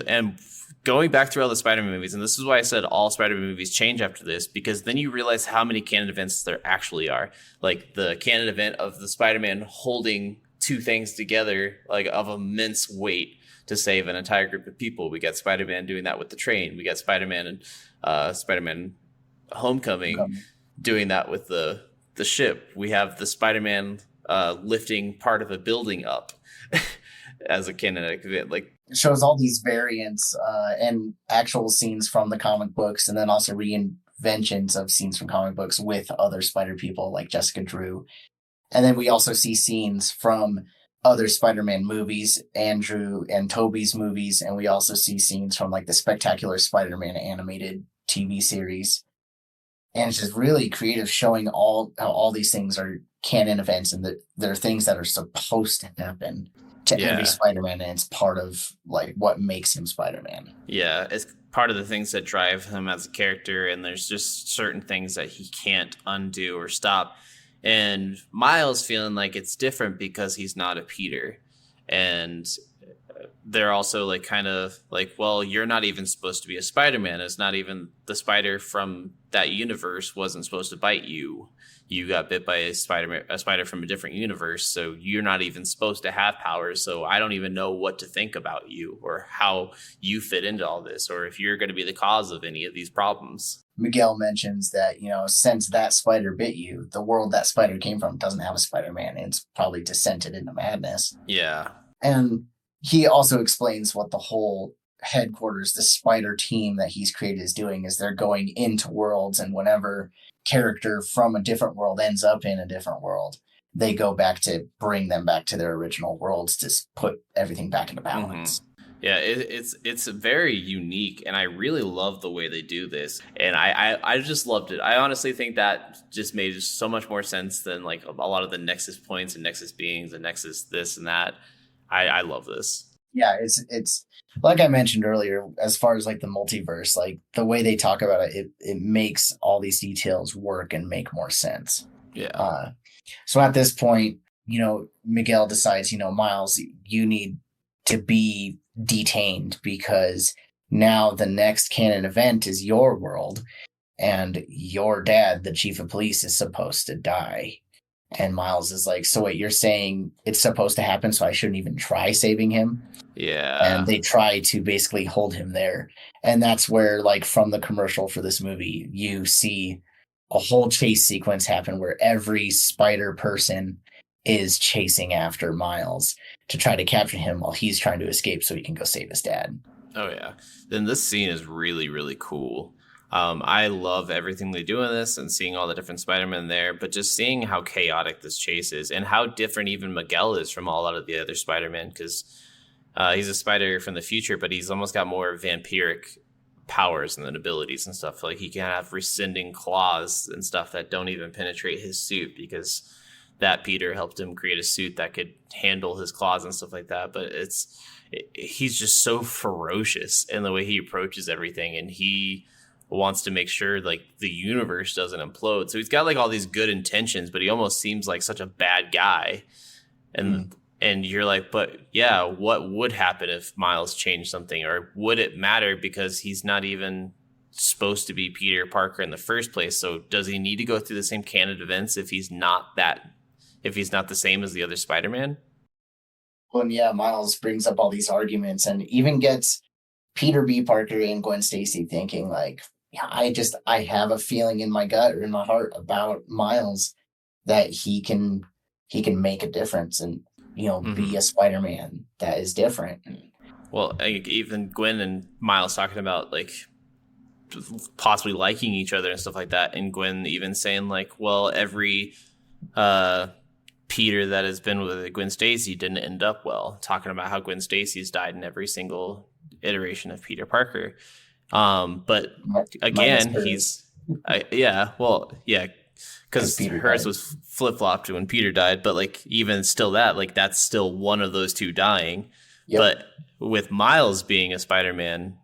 and going back through all the Spider-Man movies, and this is why I said all Spider-Man movies change after this, because then you realize how many canon events there actually are. Like the canon event of the Spider-Man holding two things together, like of immense weight to save an entire group of people. We got Spider-Man doing that with the train. We got Spider-Man and Spider-Man Homecoming doing that with the ship. We have the Spider-Man lifting part of a building up as a kinetic event. Like, it shows all these variants and actual scenes from the comic books, and then also reinventions of scenes from comic books with other Spider people like Jessica Drew. And then we also see scenes from other Spider-Man movies, Andrew and Tobey's movies, and we also see scenes from like the Spectacular Spider-Man animated TV series. And it's just really creative, showing how all these things are canon events and that they're things that are supposed to happen to every Spider-Man, and it's part of like what makes him Spider-Man. Yeah, it's part of the things that drive him as a character, and there's just certain things that he can't undo or stop. And Miles feeling like it's different because he's not a Peter. And they're also like kind of like, well, you're not even supposed to be a Spider-Man. It's not even the spider from that universe wasn't supposed to bite you. You got bit by a spider from a different universe. So you're not even supposed to have powers. So I don't even know what to think about you or how you fit into all this, or if you're going to be the cause of any of these problems. Miguel mentions that, you know, since that spider bit you, the world that spider came from doesn't have a Spider-Man, and it's probably descended into madness. Yeah. And he also explains what the whole headquarters, the spider team that he's created, is doing, is they're going into worlds, and whenever character from a different world ends up in a different world, they go back to bring them back to their original worlds to put everything back into balance. Mm-hmm. Yeah, it's very unique, and I really love the way they do this, and I just loved it. I honestly think that just made so much more sense than like a lot of the Nexus points and Nexus beings and Nexus this and that. I love this. Yeah, it's like I mentioned earlier, as far as like the multiverse, like the way they talk about it makes all these details work and make more sense. Yeah. So at this point, you know, Miguel decides, you know, Miles, you need to be detained because now the next canon event is your world, and your dad, the chief of police, is supposed to die. And Miles is like, so wait, you're saying it's supposed to happen, so I shouldn't even try saving him? Yeah. And they try to basically hold him there. And that's where, like, from the commercial for this movie, you see a whole chase sequence happen where every spider person is chasing after Miles to try to capture him while he's trying to escape so he can go save his dad. Oh, yeah. Then this scene is really, really cool. I love everything they do in this and seeing all the different Spider-Men there, but just seeing how chaotic this chase is and how different even Miguel is from a lot of the other Spider-Men, because he's a spider from the future, but he's almost got more vampiric powers and abilities and stuff. Like he can have rescinding claws and stuff that don't even penetrate his suit, because that Peter helped him create a suit that could handle his claws and stuff like that. But he's just so ferocious in the way he approaches everything, and he wants to make sure like the universe doesn't implode. So he's got like all these good intentions, but he almost seems like such a bad guy. And you're like, but yeah, what would happen if Miles changed something? Or would it matter because he's not even supposed to be Peter Parker in the first place? So does he need to go through the same canon events if he's not the same as the other Spider-Man? Well, yeah, Miles brings up all these arguments and even gets Peter B. Parker and Gwen Stacy thinking like, yeah, I have a feeling in my gut or in my heart about Miles that he can make a difference and, you know, be a Spider-Man that is different. Well, even Gwen and Miles talking about like possibly liking each other and stuff like that. And Gwen even saying like, well, every uh, Peter that has been with Gwen Stacy didn't end up well, talking about how Gwen Stacy's died in every single iteration of Peter Parker. But Minus again, hers, because because Peter hers died. was flip flopped when Peter died. But like even still, that like that's still one of those two dying. Yep. But with Miles being a Spider-Man,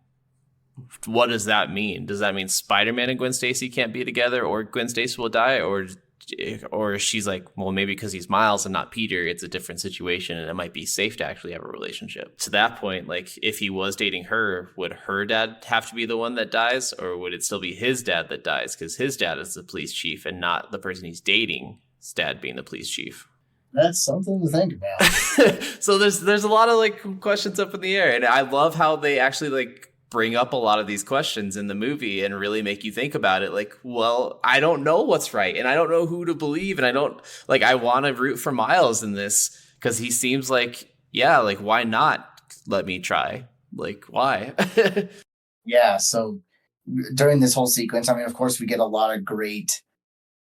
what does that mean? Does that mean Spider-Man and Gwen Stacy can't be together, or Gwen Stacy will die, or she's like, well, maybe because he's Miles and not Peter, it's a different situation, and it might be safe to actually have a relationship. To that point, like if he was dating her, would her dad have to be the one that dies, or would it still be his dad that dies because his dad is the police chief and not the person he's dating? His dad being the police chief. That's something to think about. So there's a lot of like questions up in the air, and I love how they actually like bring up a lot of these questions in the movie and really make you think about it. Like, well, I don't know what's right, and I don't know who to believe, and I don't like. I want to root for Miles in this because he seems like, yeah, like why not let me try? Like why? Yeah. So during this whole sequence, I mean, of course, we get a lot of great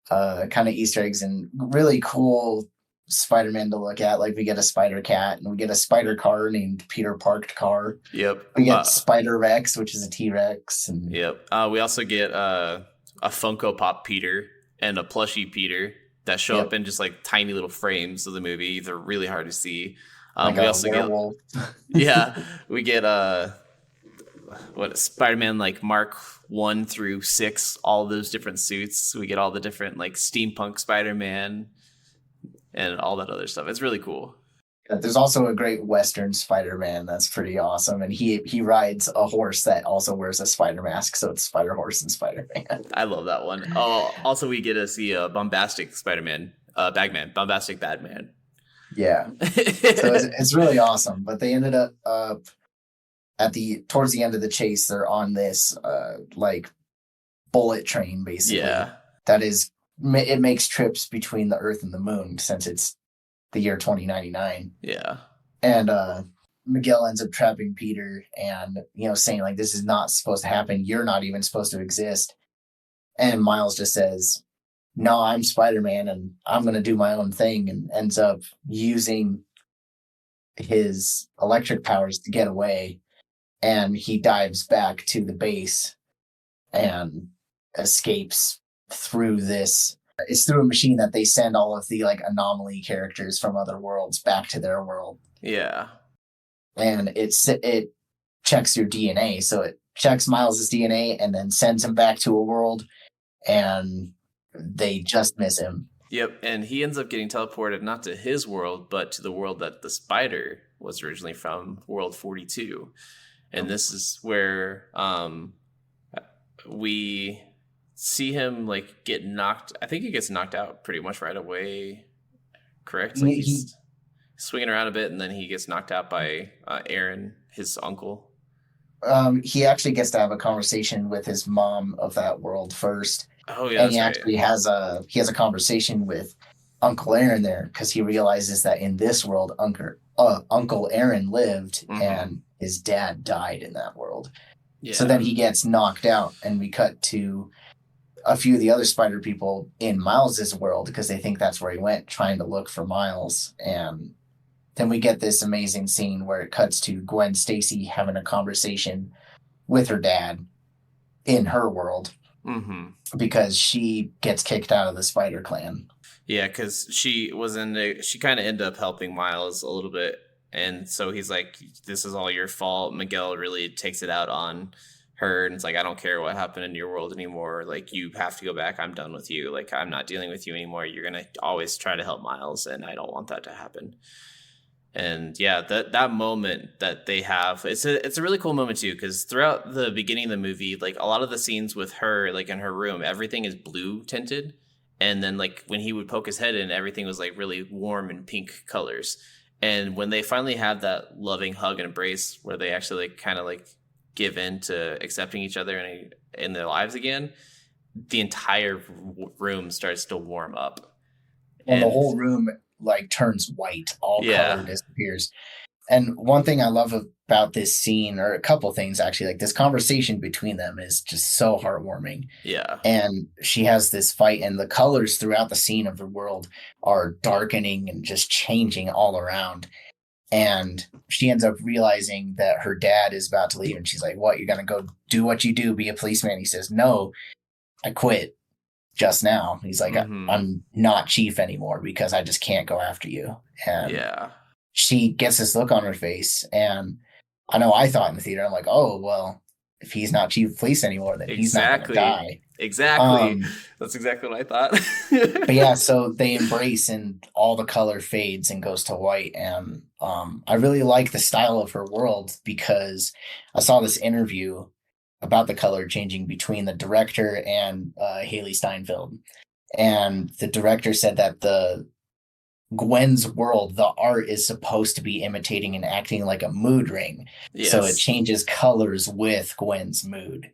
kind of Easter eggs and really cool Spider-Man to look at. Like we get a Spider Cat and we get a Spider Car named Peter Parked Car. Yep. We get Spider Rex, which is a T-Rex. And yep. We also get a Funko Pop Peter and a plushie Peter that show up in just like tiny little frames of the movie. They're really hard to see. Like we also werewolf. get we get what Spider-Man like Mark 1 through 6, all those different suits. We get all the different like steampunk Spider-Man and all that other stuff. It's really cool. There's also a great Western Spider-Man that's pretty awesome, and he rides a horse that also wears a spider mask, so it's Spider Horse and Spider-Man. I love that one. Oh, also we get to see a bombastic Spider-Man, bombastic Batman. Yeah, so it's really awesome. But they ended up towards the end of the chase, they're on this like bullet train, basically. Yeah, that is. It makes trips between the Earth and the Moon since it's the year 2099. Yeah. And Miguel ends up trapping Peter and, saying like, this is not supposed to happen. You're not even supposed to exist. And Miles just says, no, I'm Spider-Man and I'm going to do my own thing, and ends up using his electric powers to get away. And he dives back to the base and escapes through this. It's through a machine that they send all of the like anomaly characters from other worlds back to their world. Yeah. And it checks your DNA. So it checks Miles's DNA and then sends him back to a world, and they just miss him. Yep. And he ends up getting teleported not to his world, but to the world that the spider was originally from, World 42. And this is where we see him like get knocked. I think he gets knocked out pretty much right away. Correct? Like he's swinging around a bit, and then he gets knocked out by Aaron, his uncle. He actually gets to have a conversation with his mom of that world first. Oh yeah, and he actually has a conversation with Uncle Aaron there, because he realizes that in this world, Uncle Aaron lived, and his dad died in that world. Yeah. So then he gets knocked out, and we cut to a few of the other spider people in Miles's world because they think that's where he went, trying to look for Miles. And then we get this amazing scene where it cuts to Gwen Stacy having a conversation with her dad in her world, because she gets kicked out of the Spider Clan. Yeah, because she kind of ended up helping Miles a little bit, and so he's like, "This is all your fault." Miguel really takes it out on her, and it's like, I don't care what happened in your world anymore. Like, you have to go back. I'm done with you. Like, I'm not dealing with you anymore. You're gonna always try to help Miles, and I don't want that to happen. And yeah, that moment that they have, it's a really cool moment too, because throughout the beginning of the movie, like a lot of the scenes with her, like in her room, everything is blue tinted, and then like when he would poke his head in, everything was like really warm and pink colors. And when they finally have that loving hug and embrace, where they actually like kind of like give in to accepting each other in their lives again, the entire room starts to warm up. And the whole room like turns white, all color disappears. And one thing I love about this scene, or a couple things actually, like this conversation between them is just so heartwarming. Yeah. And she has this fight, and the colors throughout the scene of the world are darkening and just changing all around. And she ends up realizing that her dad is about to leave, and she's like, "What? You're gonna go do what you do, be a policeman?" He says, "No, I quit just now." He's like, Mm-hmm. "I'm not chief anymore because I just can't go after you." And Yeah. she gets this look on her face, and I know I thought in the theater, I'm like, "Oh well, if he's not chief of police anymore, then he's not gonna Exactly. die." Exactly. Um, That's exactly what I thought. but yeah, so they embrace, and all the color fades and goes to white. And I really like the style of her world because I saw this interview about the color changing between the director and Haley Steinfeld. And the director said that the Gwen's world, the art is supposed to be imitating and acting like a mood ring. So it Yes. changes colors with Gwen's mood.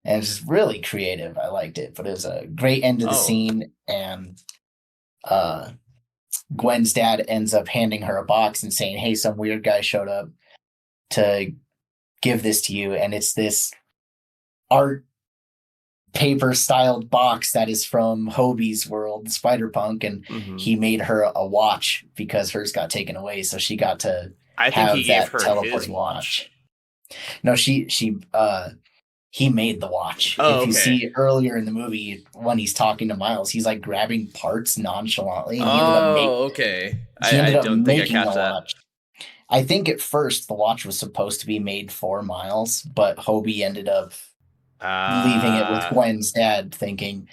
And it's really creative. I liked it. But it was a great end to the Oh, scene. And uh, Gwen's dad ends up handing her a box and saying, "Hey, some weird guy showed up to give this to you." And it's this art paper styled box that is from Hobie's world, Spider Punk. And hmm. he made her a watch because hers got taken away. So she got to I think he have gave that her his teleporting watch. watch. No, he made the watch. Oh, If you okay. see earlier in the movie when he's talking to Miles, he's like grabbing parts nonchalantly, and Oh, okay. he I ended up don't think I making the catch that. watch. I think at first the watch was supposed to be made for Miles, but Hobie ended up leaving it with Ah, Gwen's dad, thinking,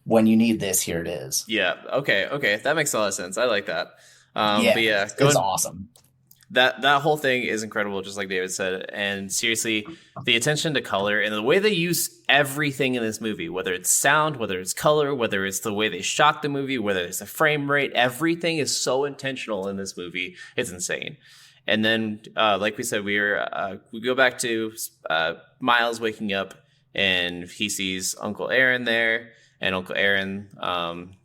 "When you need this, here it is." yeah. Okay, okay. That makes a lot of sense. I like that. But Yeah, yeah, it's going awesome. that whole thing is incredible, just like David said. And seriously, the attention to color and the way they use everything in this movie, whether it's sound, whether it's color, whether it's the way they shot the movie, whether it's the frame rate, everything is so intentional in this movie. It's insane. And then, like we said, we go back to Miles waking up, and he sees Uncle Aaron there, and Uncle Aaron,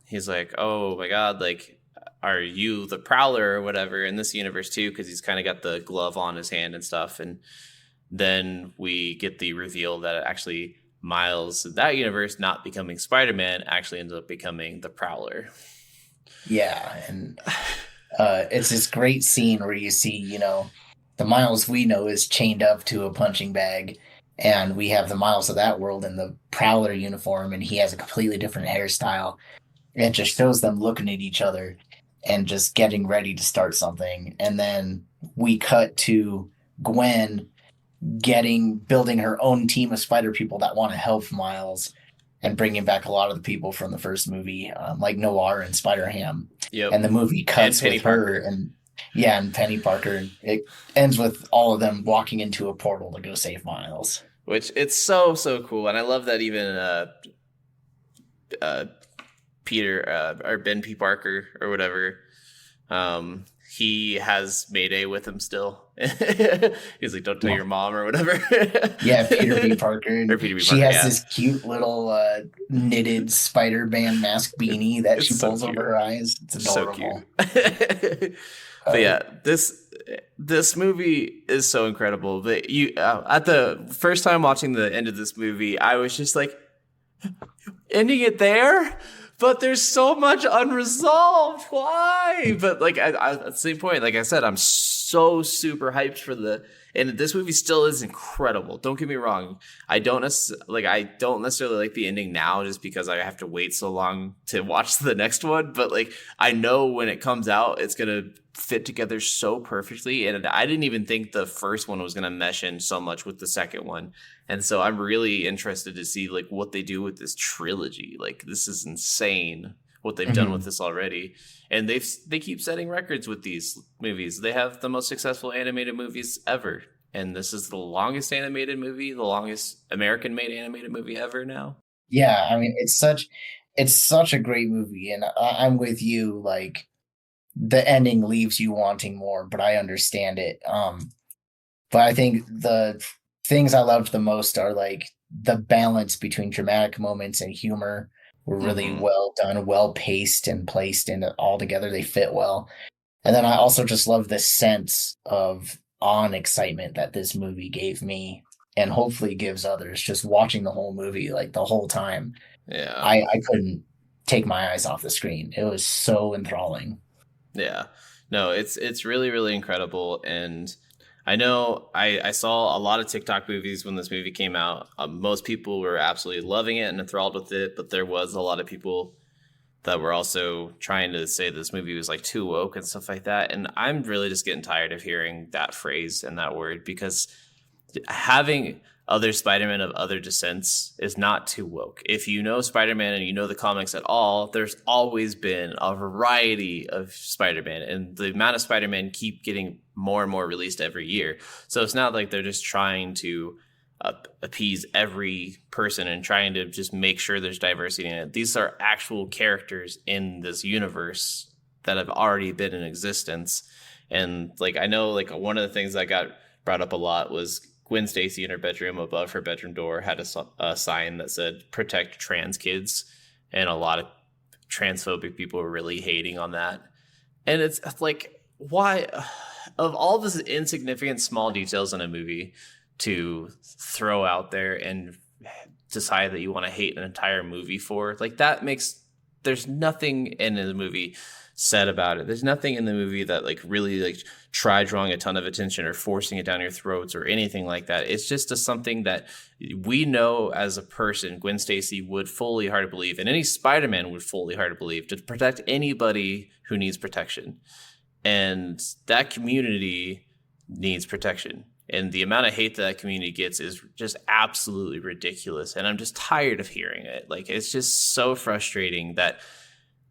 he's like, "Oh my God, like, are you the Prowler or whatever in this universe too?" Because he's kind of got the glove on his hand and stuff. And then we get the reveal that actually Miles in that universe, not becoming Spider-Man, actually ends up becoming the Prowler. Yeah, and it's this great scene where you see, the Miles we know is chained up to a punching bag, and we have the Miles of that world in the Prowler uniform, and he has a completely different hairstyle. And it just shows them looking at each other and just getting ready to start something. And then we cut to Gwen building her own team of spider people that want to help Miles, and bringing back a lot of the people from the first movie, like Noir and Spider Ham. Yep. And the movie And cuts Penny with her, Parker, and yeah, and Penny Parker. It ends with all of them walking into a portal to go save Miles. which it's so so cool, and I love that even uh, Peter or Ben P. Parker or whatever, he has Mayday with him still. He's like, "Don't tell your mom" or whatever. Yeah, Peter B. Parker, Or and Peter B. she Parker, has yeah. this cute little knitted Spider-Man mask beanie that It's she so pulls over cute. her eyes. It's So cute. adorable. But Uh, yeah, this movie is so incredible. But you at the first time watching the end of this movie, I was just like, ending it there, but there's so much unresolved. Why? But like at the same point, like I said, I'm so super hyped for the. And this movie still is incredible. Don't get me wrong. I don't necessarily like the ending now, just because I have to wait so long to watch the next one. But like I know when it comes out, it's gonna fit together so perfectly. And I didn't even think the first one was gonna mesh in so much with the second one. And so I'm really interested to see like what they do with this trilogy. Like this is insane what they've done with mhm. this already. And they keep setting records with these movies. They have the most successful animated movies ever. And this is the longest animated movie, the longest American made animated movie ever now. Yeah, I mean, it's such a great movie, and I'm with you. Like, the ending leaves you wanting more, but I understand it. But I think the things I loved the most are like the balance between dramatic moments and humor were really Mm-hmm. well done, well paced and placed in all together. They fit well. And then I also just love the sense of awe and excitement that this movie gave me and hopefully gives others just watching the whole movie, like the whole time. Yeah. I couldn't take my eyes off the screen. It was so enthralling. Yeah. No, it's really, really incredible. And I know I saw a lot of TikTok movies when this movie came out. Most people were absolutely loving it and enthralled with it, but there was a lot of people that were also trying to say this movie was like too woke and stuff like that. And I'm really just getting tired of hearing that phrase and that word, because having other Spider-Man of other descents is not too woke. If you know Spider-Man and you know the comics at all, there's always been a variety of Spider-Man, and the amount of Spider-Man keep getting more and more released every year. So it's not like they're just trying to appease every person and trying to just make sure there's diversity in it. These are actual characters in this universe that have already been in existence. And like, I know like one of the things that got brought up a lot was Gwen Stacy in her bedroom, above her bedroom door, had a sign that said "Protect Trans Kids," and a lot of transphobic people were really hating on that. And it's like, why, of all the insignificant small details in a movie, to throw out there and decide that you want to hate an entire movie for, like, that makes, there's nothing in the movie said about it. There's nothing in the movie that like really like try drawing a ton of attention or forcing it down your throats or anything like that. It's just something that we know as a person, Gwen Stacy would fully heartedly believe, and any Spider-Man would fully heartedly believe, to protect anybody who needs protection. And that community needs protection. And the amount of hate that community gets is just absolutely ridiculous. And I'm just tired of hearing it. Like, it's just so frustrating that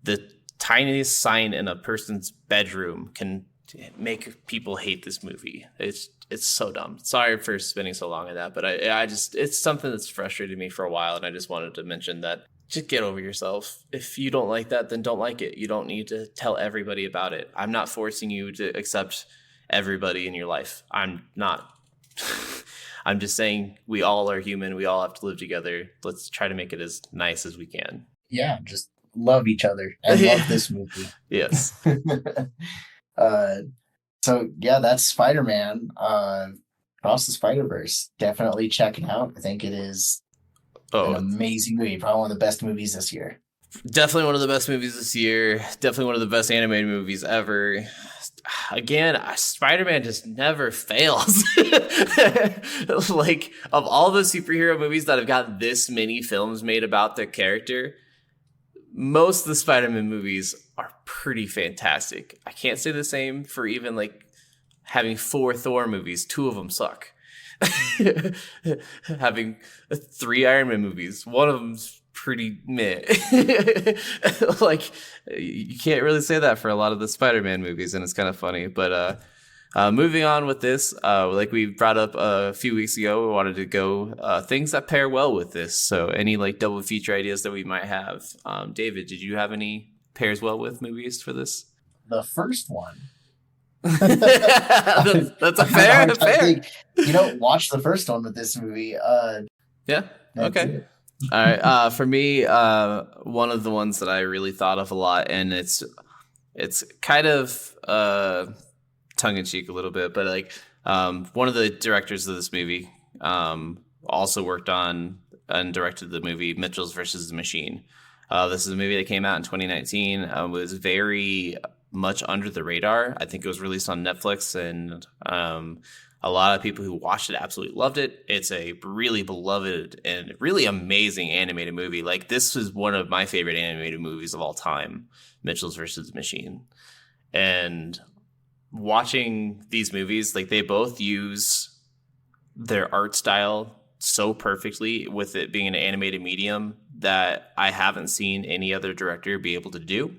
the tiniest sign in a person's bedroom can make people hate this movie. It's so dumb. Sorry for spending so long on that, but I just, it's something that's frustrated me for a while, and I just wanted to mention that. Just get over yourself. If you don't like that, then don't like it. You don't need to tell everybody about it. I'm not forcing you to accept everybody in your life. I'm not. I'm just saying we all are human. We all have to live together. Let's try to make it as nice as we can. Yeah, just love each other and love this movie. Yes. So yeah, that's Spider-Man Across the Spiderverse. Definitely check it out. I think it is an amazing movie. Probably one of the best movies this year. Definitely one of the best movies this year. Definitely one of the best animated movies ever. Again, Spider-Man just never fails. Like, of all the superhero movies that have got this many films made about the character, most of the Spider-Man movies are pretty fantastic. I can't say the same for even like having 4 Thor movies. 2 of them suck. Having 3 Iron Man movies, 1 of them's pretty meh. Like, you can't really say that for a lot of the Spider-Man movies, and it's kind of funny. But moving on with this, like we brought up a few weeks ago, we wanted to go things that pair well with this. So any like double feature ideas that we might have. David, did you have any pairs well with movies for this? The first one. That's a fair. Think, watch the first one with this movie. Yeah. Okay. All right. For me, one of the ones that I really thought of a lot, and it's kind of tongue in cheek a little bit, but like one of the directors of this movie also worked on and directed the movie Mitchell's versus the Machine. This is a movie that came out in 2019. Was very much under the radar. I think it was released on Netflix, and a lot of people who watched it absolutely loved it. It's a really beloved and really amazing animated movie. Like, this is one of my favorite animated movies of all time, Mitchell's versus the Machine. And watching these movies, like, they both use their art style so perfectly, with it being an animated medium, that I haven't seen any other director be able to do.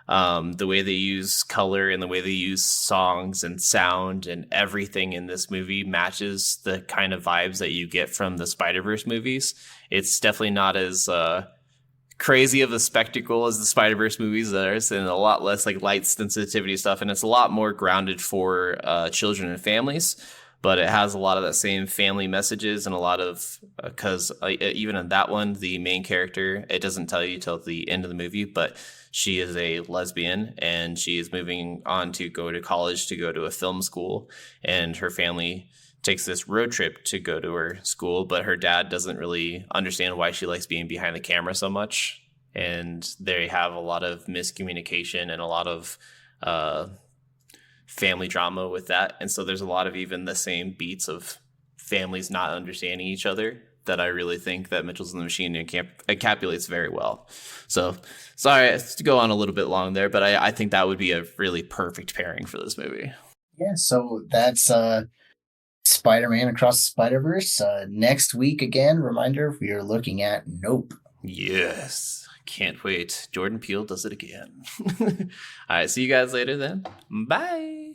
The way they use color and the way they use songs and sound and everything in this movie matches the kind of vibes that you get from the Spider-Verse movies. It's definitely not as crazy of a spectacle as the Spider-Verse movies are, and a lot less like light sensitivity stuff, and it's a lot more grounded for children and families. But it has a lot of that same family messages, and a lot of, because even in that one, the main character, it doesn't tell you till the end of the movie, but she is a lesbian and she is moving on to go to college to go to a film school, and her family takes this road trip to go to her school, but her dad doesn't really understand why she likes being behind the camera so much, and they have a lot of miscommunication and a lot of family drama with that. And so there's a lot of even the same beats of families not understanding each other that I really think that Mitchell's and the Machine encapsulates very well. So sorry to go on a little bit long there, but I think that would be a really perfect pairing for this movie. Yeah, so that's Spider-Man Across the Spiderverse. Next week, again, reminder, we are looking at Nope. Yes. Can't wait. Jordan Peele does it again. All right. See you guys later then. Bye.